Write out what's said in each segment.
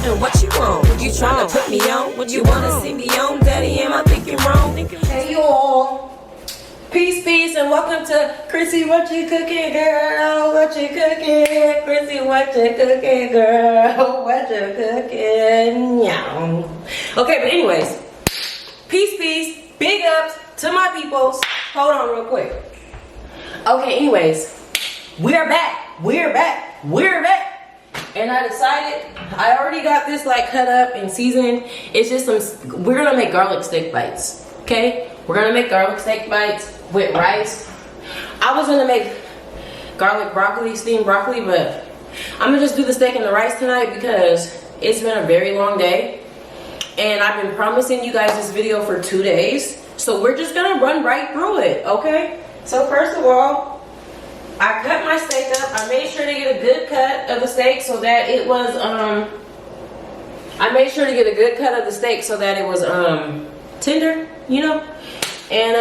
And what you want? You tryna put me on? What you wanna see me on? Daddy, am I thinking wrong? Hey y'all. Peace, peace, and welcome to Chrissy, what you cooking, girl? What you cooking? Chrissy, what you cooking, girl? What you cooking? Yeah. Okay, but anyways, peace, big ups to my peoples. Hold on real quick. Okay, anyways, we're back. And I decided, I already got this like cut up and seasoned. It's just we're gonna make garlic steak bites, okay? We're gonna make garlic steak bites with rice. I was gonna make garlic broccoli, steamed broccoli, but I'm gonna just do the steak and the rice tonight because it's been a very long day. And I've been promising you guys this video for 2 days. So we're just gonna run right through it, okay? So first of all, I cut my steak up. I made sure to get a good cut of the steak so that it was, tender, you know? And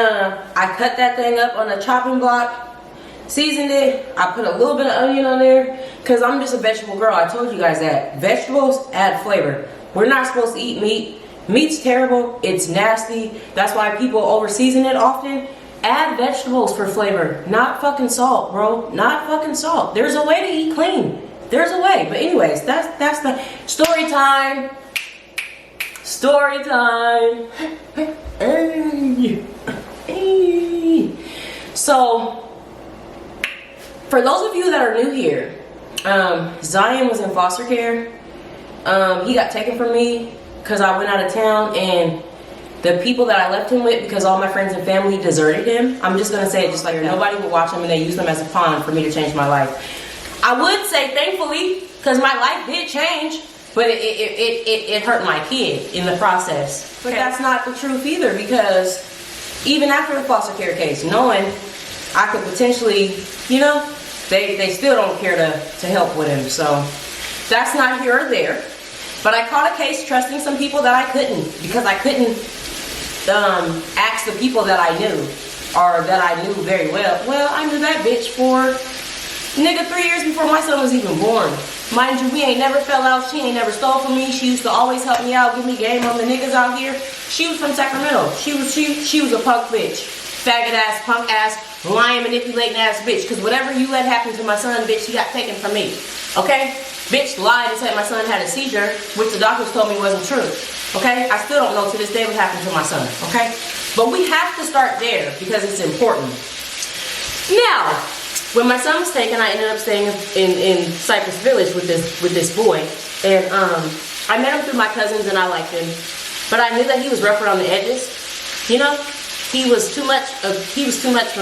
I cut that thing up on a chopping block, seasoned it. I put a little bit of onion on there because I'm just a vegetable girl. I told you guys that. Vegetables add flavor. We're not supposed to eat meat. Meat's terrible. It's nasty. That's why people over season it often. Add vegetables for flavor, not fucking salt, bro. Not fucking salt. There's a way to eat clean. There's a way. But anyways, that's the story time. Story time. So, for those of you that are new here, Zion was in foster care. He got taken from me because I went out of town, and the people that I left him with, because all my friends and family deserted him. I'm just gonna say it just like that. Nobody would watch him, and they used him as a pawn for me to change my life. I would say thankfully, because my life did change, but it hurt my kid in the process. But that's not the truth either, because even after the foster care case, knowing I could potentially, you know, they still don't care to help with him. So that's not here or there. But I caught a case trusting some people that I couldn't, because I couldn't ask the people that I knew, or that I knew very well. Well, I knew that bitch for nigga 3 years before my son was even born. Mind you, we ain't never fell out. She ain't never stole from me. She used to always help me out, give me game on the niggas out here. She was from Sacramento. She was a punk bitch, faggot ass, punk ass, lying, manipulating ass bitch. Cause whatever you let happen to my son, bitch, he got taken from me. Okay? Bitch lied and said my son had a seizure, which the doctors told me wasn't true. Okay? I still don't know to this day what happened to my son. Okay? But we have to start there because it's important. Now, when my son was taken, I ended up staying in Cypress Village with this boy. And I met him through my cousins and I liked him. But I knew that he was rough around the edges. You know? He was too much for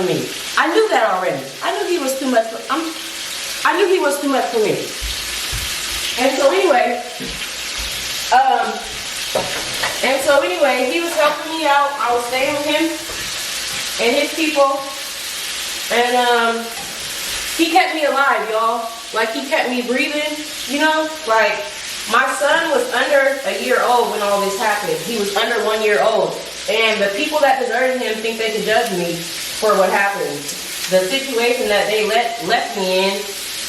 me. I knew that already. I knew he was too much for me. And so anyway, he was helping me out. I was staying with him and his people. And he kept me alive, y'all. Like, he kept me breathing, you know? Like, my son was under a year old when all this happened. He was under 1 year old. And the people that deserted him think they could judge me for what happened. The situation that they left me in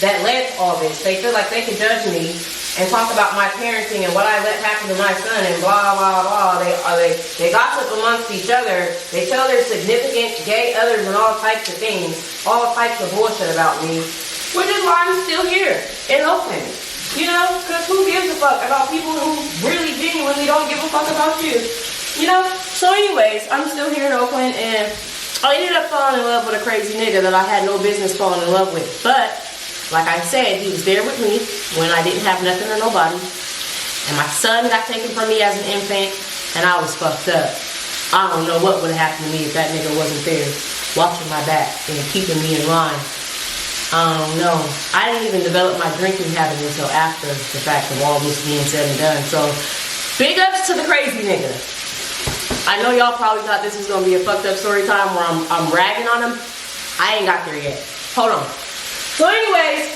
that led to all this. They feel like they could judge me and talk about my parenting and what I let happen to my son and blah, blah, blah. They gossip amongst each other. They tell their significant gay others and all types of things, all types of bullshit about me, which is why I'm still here in Oakland. You know, because who gives a fuck about people who really genuinely don't give a fuck about you? You know? So anyways, I'm still here in Oakland, and I ended up falling in love with a crazy nigga that I had no business falling in love with. But like I said, he was there with me when I didn't have nothing or nobody. And my son got taken from me as an infant, and I was fucked up. I don't know what would have happened to me if that nigga wasn't there, watching my back and keeping me in line. I don't know. I didn't even develop my drinking habit until after the fact of all this being said and done. So, big ups to the crazy nigga. I know y'all probably thought this was going to be a fucked up story time where I'm ragging on him. I ain't got there yet. Hold on. So anyways,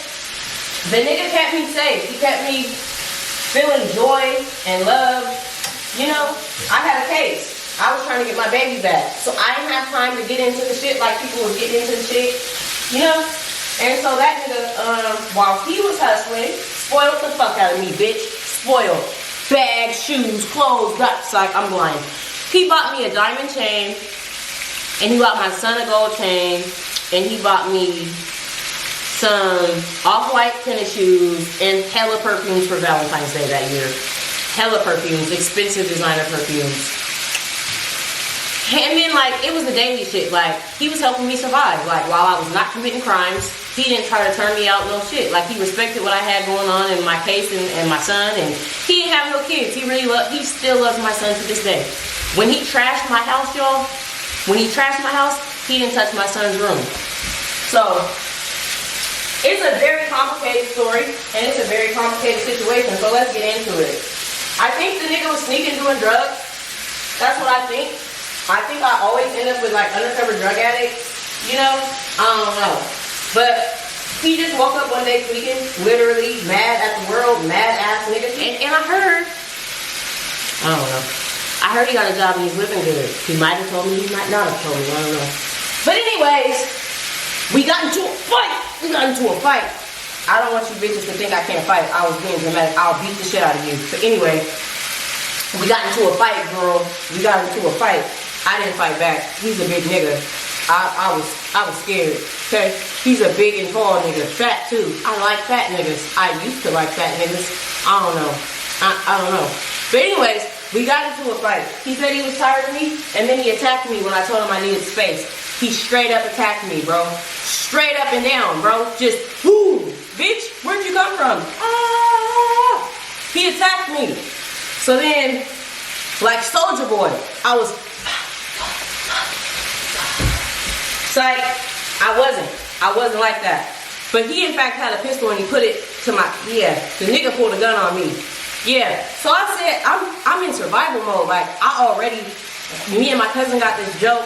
the nigga kept me safe. He kept me feeling joy and love. You know, I had a case. I was trying to get my baby back. So I didn't have time to get into the shit like people was getting into the shit. You know? And so that nigga, while he was hustling, spoiled the fuck out of me, bitch. spoiled. Bags, shoes, clothes, that's like, I'm blind. He bought me a diamond chain, and he bought my son a gold chain, and he bought me some off-white tennis shoes and hella perfumes for Valentine's Day that year. Hella perfumes, expensive designer perfumes. And then, like, it was the daily shit. Like, he was helping me survive. Like, while I was not committing crimes, he didn't try to turn me out no shit. Like, he respected what I had going on in my case and my son. And he didn't have no kids. He still loves my son to this day. When he trashed my house, y'all, he didn't touch my son's room. So, it's a very complicated story. And it's a very complicated situation. So, let's get into it. I think the nigga was sneaking doing drugs. That's what I think. I think I always end up with like undercover drug addicts, you know? I don't know. But he just woke up one day tweaking, literally mad at the world, mad ass nigga. And I heard, I don't know. I heard he got a job and he's living good. He might have told me, he might not have told me, I don't know. But anyways, we got into a fight. I don't want you bitches to think I can't fight. I was being dramatic. I'll beat the shit out of you. But anyway, we got into a fight, girl. We got into a fight. I didn't fight back. He's a big nigga. I was scared. Okay? He's a big and tall nigga. Fat too. I like fat niggas. I used to like fat niggas. I don't know. I don't know. But anyways, we got into a fight. He said he was tired of me, and then he attacked me when I told him I needed space. He straight up attacked me, bro. Straight up and down, bro. Just, whoo, bitch, where'd you come from? Ah! He attacked me. So then, like Soldier Boy, I was like, I wasn't like that. But he in fact had a pistol and he put it to my, the nigga pulled a gun on me. Yeah, so I said, I'm in survival mode. Like, me and my cousin got this joke.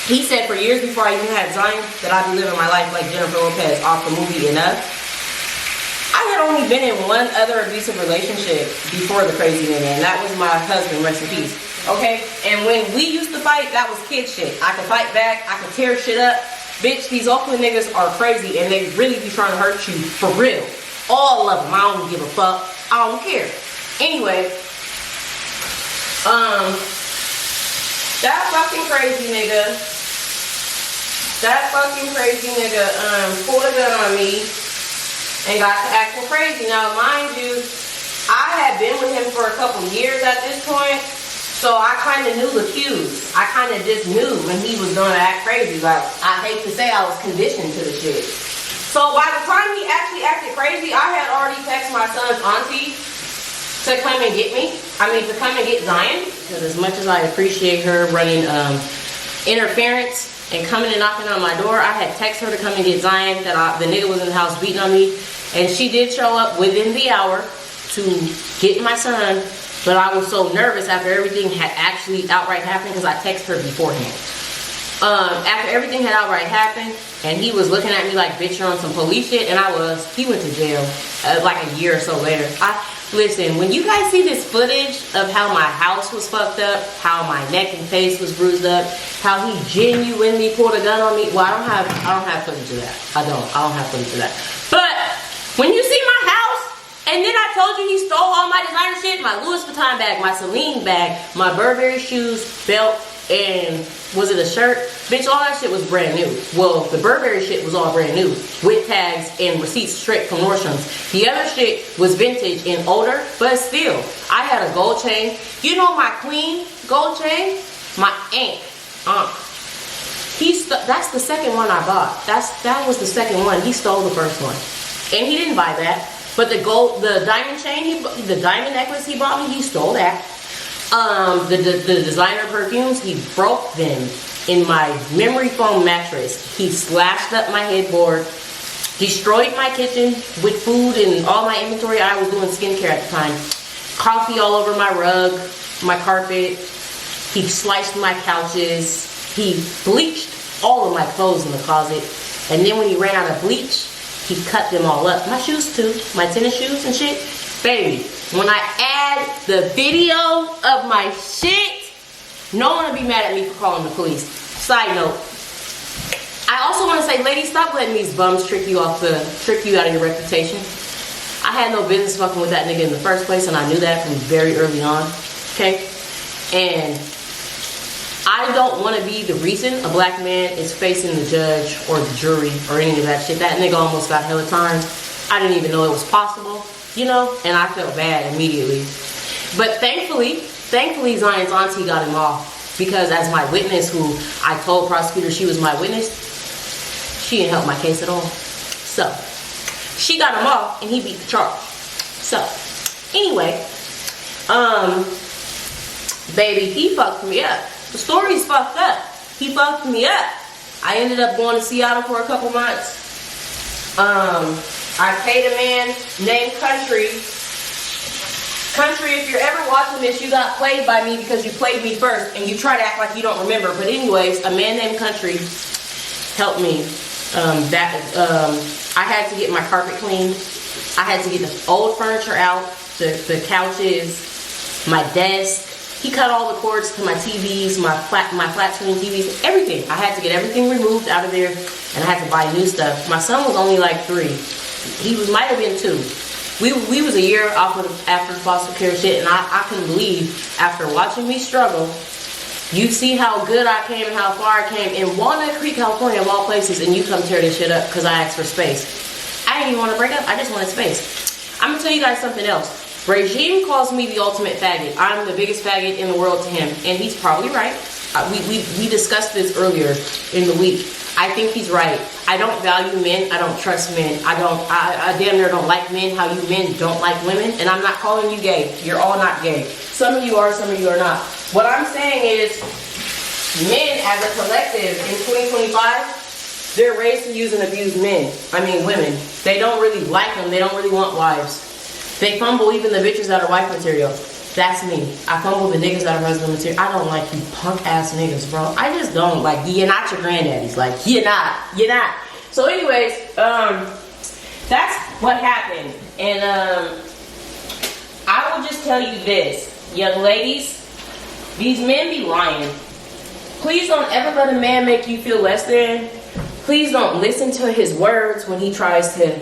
He said for years before I even had Zion that I'd be living my life like Jennifer Lopez off the movie Enough. I had only been in one other abusive relationship before the crazy nigga, and that was my husband, rest in peace. Okay? And when we used to fight, that was kid shit. I could fight back, I could tear shit up. Bitch, these Oakland niggas are crazy, and they really be trying to hurt you for real. All of them. I don't give a fuck. I don't care. Anyway, that fucking crazy nigga pulled a gun on me and got to acting crazy. Now, mind you, I had been with him for a couple years at this point, so I kind of knew the cues. I kind of just knew when he was gonna act crazy. Like, I hate to say I was conditioned to the shit. So by the time he actually acted crazy, I had already texted my son's auntie to come and get me. To come and get Zion. Because as much as I appreciate her running interference and coming and knocking on my door, I had texted her to come and get Zion. That the nigga was in the house beating on me. And she did show up within the hour to get my son. But I was so nervous after everything had actually outright happened because I texted her beforehand. After everything had outright happened, and he was looking at me like, bitch, you're on some police shit, and he went to jail like a year or so later. Listen, when you guys see this footage of how my house was fucked up, how my neck and face was bruised up, how he genuinely pulled a gun on me, well, I don't have footage of that. I don't have footage of that. But when you see my house, and then I told you he stole all my designer shit, my Louis Vuitton bag, my Celine bag, my Burberry shoes, belt, and was it a shirt? Bitch, all that shit was brand new. Well, the Burberry shit was all brand new with tags and receipts straight from Nordstrom's. The other shit was vintage and older, but still, I had a gold chain. You know my queen gold chain? My aunt. That's the second one I bought. That was the second one. He stole the first one. And he didn't buy that. But the diamond chain, the diamond necklace he bought me, he stole that. The designer perfumes, he broke them in my memory foam mattress. He slashed up my headboard, destroyed my kitchen with food and all my inventory. I was doing skincare at the time. Coffee all over my rug, my carpet. He sliced my couches. He bleached all of my clothes in the closet. And then when he ran out of bleach, he cut them all up. My shoes too, my tennis shoes and shit. Baby, when I add the video of my shit, no one will be mad at me for calling the police. Side note, I also want to say, ladies, stop letting these bums trick you out of your reputation. I had no business fucking with that nigga in the first place, and I knew that from very early on. Okay? And I don't want to be the reason a black man is facing the judge or the jury or any of that shit. That nigga almost got hella time. I didn't even know it was possible, you know, and I felt bad immediately. But thankfully Zion's auntie got him off, because as my witness, who I told prosecutor she was my witness, she didn't help my case at all. So she got him off and he beat the charge. So anyway, baby, he fucked me up. The story's fucked up. He fucked me up. I ended up going to Seattle for a couple months. I paid a man named Country. Country, if you're ever watching this, you got played by me because you played me first and you try to act like you don't remember. But anyways, a man named Country helped me. I had to get my carpet cleaned. I had to get the old furniture out, the couches, my desk. He cut all the cords to my TVs, my flat screen TVs, everything. I had to get everything removed out of there, and I had to buy new stuff. My son was only like 3. He might have been 2. We was a year off of after foster care shit, and I couldn't believe, after watching me struggle, you see how good I came and how far I came in Walnut Creek, California, of all places, and you come tear this shit up because I asked for space. I didn't even want to break up. I just wanted space. I'm going to tell you guys something else. Regime calls me the ultimate faggot. I'm the biggest faggot in the world to him, and he's probably right. We discussed this earlier in the week. I think he's right. I don't value men. I don't trust men. I damn near don't like men how you men don't like women. And I'm not calling you gay. You're all not gay. Some of you are, some of you are not. What I'm saying is, men as a collective in 2025, they're raised to use and abuse women. They don't really like them. They don't really want wives. They fumble even the bitches that are wife material. That's me. I fumble the niggas that are husband material. I don't like you punk ass niggas, bro. I just don't like, you're not your granddaddies. Like, you're not. So anyways, that's what happened. And I will just tell you this, young ladies, these men be lying. Please don't ever let a man make you feel less than. Please don't listen to his words when he tries to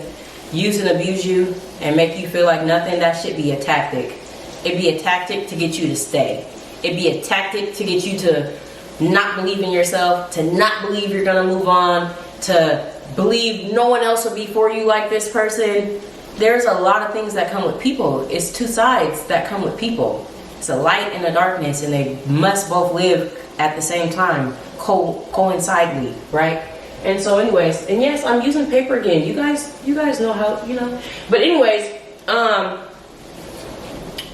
use and abuse you and make you feel like nothing. That should be a tactic. It'd be a tactic to get you to stay. It'd be a tactic to get you to not believe in yourself, to not believe you're gonna move on, to believe no one else will be for you like this person. There's a lot of things that come with people. It's 2 sides that come with people. It's a light and a darkness, and they must both live at the same time, coincidentally, right? And so anyways, and yes, I'm using paper again. You guys know how, you know. But anyways,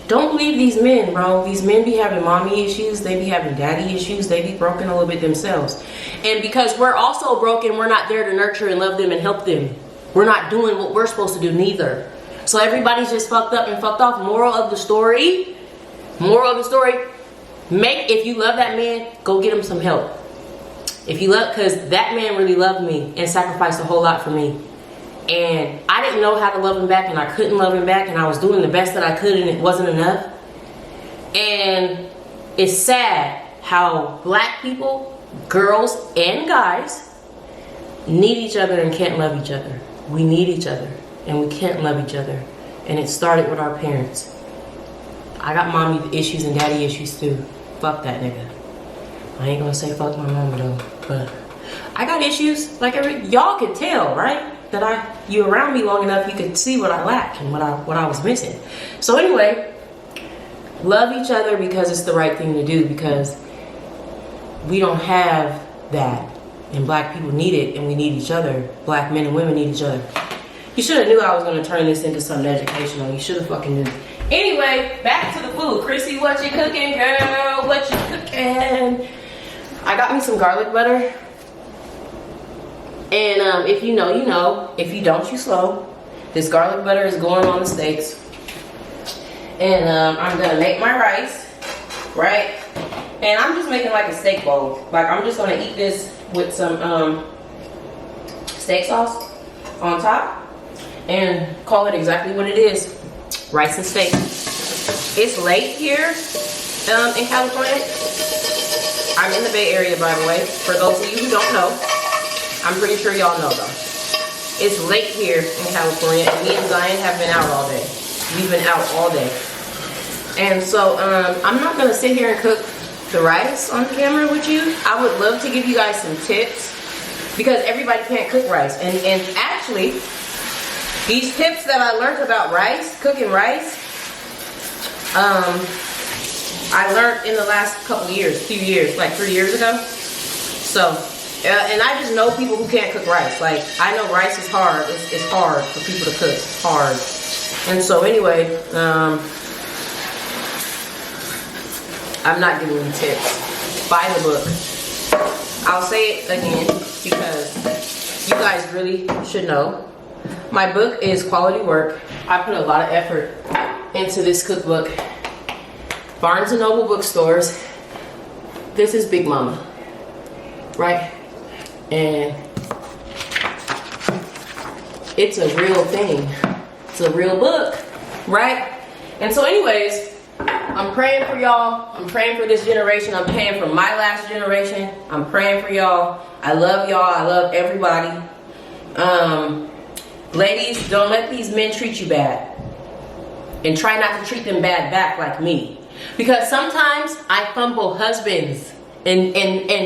don't believe these men, bro. These men be having mommy issues. They be having daddy issues. They be broken a little bit themselves. And because we're also broken, we're not there to nurture and love them and help them. We're not doing what we're supposed to do neither. So everybody's just fucked up and fucked off. Moral of the story, if you love that man, go get him some help. If you love, because that man really loved me and sacrificed a whole lot for me. And I didn't know how to love him back, and I couldn't love him back, and I was doing the best that I could, and it wasn't enough. And it's sad how black people, girls and guys, need each other and can't love each other. We need each other, and we can't love each other. And it started with our parents. I got mommy issues and daddy issues too. Fuck that nigga. I ain't gonna say fuck my mama though, but I got issues. Like y'all could tell, right? That you around me long enough, you could see what I lack and what I was missing. So anyway, love each other because it's the right thing to do, because we don't have that, and black people need it, and we need each other. Black men and women need each other. You should have knew I was gonna turn this into something educational. You should have fucking knew. Anyway, back to the food. Chrissy, what you cooking, girl? What you cooking? I got me some garlic butter. And if you know, you know. If you don't, you slow. This garlic butter is going on the steaks. And I'm gonna make my rice, right? And I'm just making like a steak bowl. Like, I'm just gonna eat this with some steak sauce on top and call it exactly what it is. Rice and steak. It's late here in California. I'm in the Bay Area, by the way. For those of you who don't know, I'm pretty sure y'all know though. It's late here in California, and me and Zion have been out all day. We've been out all day. And so, I'm not gonna sit here and cook the rice on camera with you. I would love to give you guys some tips because everybody can't cook rice. And actually, these tips that I learned about rice, cooking rice, I learned in the last few years, like 3 years ago. So, and I just know people who can't cook rice. Like, I know rice is hard. It's hard for people to cook. It's hard. And so anyway, I'm not giving you tips. Buy the book. I'll say it again because you guys really should know. My book is quality work. I put a lot of effort into this cookbook. Barnes & Noble bookstores. This is Big Mama, right? And it's a real thing. It's a real book, right? And so anyways, I'm praying for y'all. I'm praying for this generation. I'm praying for my last generation. I'm praying for y'all. I love y'all. I love everybody. Ladies, don't let these men treat you bad. And try not to treat them bad back like me. Because sometimes I fumble husbands and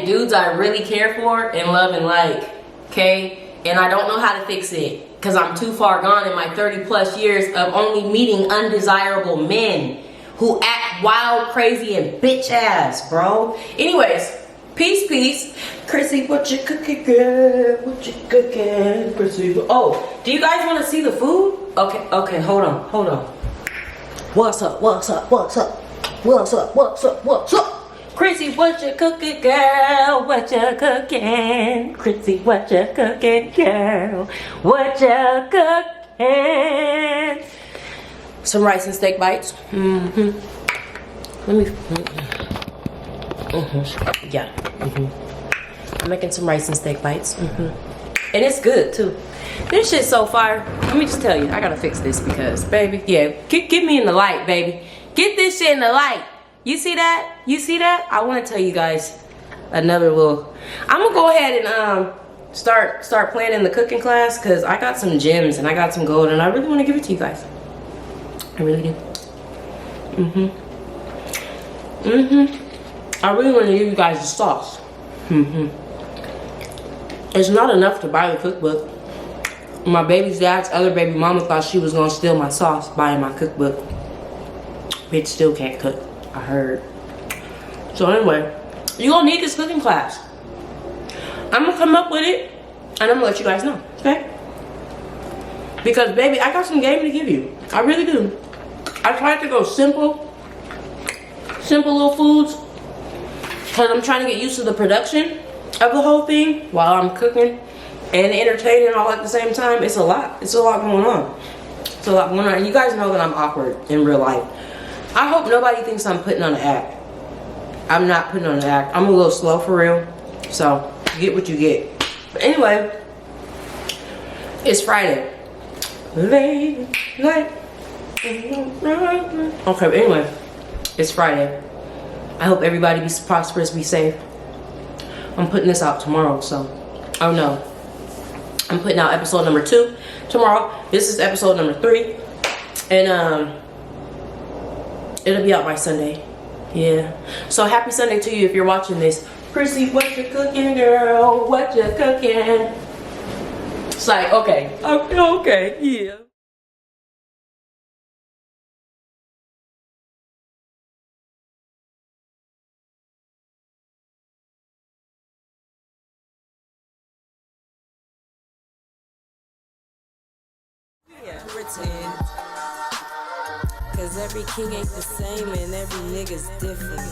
dudes I really care for and love and like. Okay? And I don't know how to fix it. Because I'm too far gone in my 30 plus years of only meeting undesirable men who act wild, crazy, and bitch ass, bro. Anyways, peace. Chrissy, what you cooking, girl? What you cooking, Chrissy? Oh, do you guys want to see the food? Okay, hold on. What's up? Chrissy, what you cooking, girl? What you cooking? Chrissy, what you cooking, girl? What you cooking? Some rice and steak bites. I'm making some rice and steak bites. And it's good too. This shit's so fire. Let me just tell you, I gotta fix this because, baby, yeah, get me in the light, baby. Get this shit in the light. You see that? You see that? I want to tell you guys another little. I'm gonna go ahead and start planning the cooking class because I got some gems and I got some gold and I really want to give it to you guys. I really do. I really want to give you guys the sauce. It's not enough to buy the cookbook. My baby's dad's other baby mama thought she was gonna steal my sauce buying my cookbook. Bitch still can't cook, I heard. So anyway, you're gonna need this cooking class. I'm gonna come up with it and I'm gonna let you guys know, okay? Because baby, I got some game to give you. I really do. I tried to go simple little foods because I'm trying to get used to the production of the whole thing while I'm cooking and entertaining all at the same time. It's a lot going on. It's a lot going on. And you guys know that I'm awkward in real life. I hope nobody thinks I'm putting on an act. I'm not putting on an act. I'm a little slow for real. So you get what you get. But anyway, it's Friday. Late night. Okay, but anyway, it's Friday. I hope everybody be prosperous, be safe. I'm putting this out tomorrow, so oh no. I'm putting out episode number 2 tomorrow. This is episode number 3. And it'll be out by Sunday. Yeah. So happy Sunday to you if you're watching this. Chrissy, what you cooking, girl? What you cooking? It's like, okay, yeah. Pretend. Cause every king ain't the same and every nigga's different.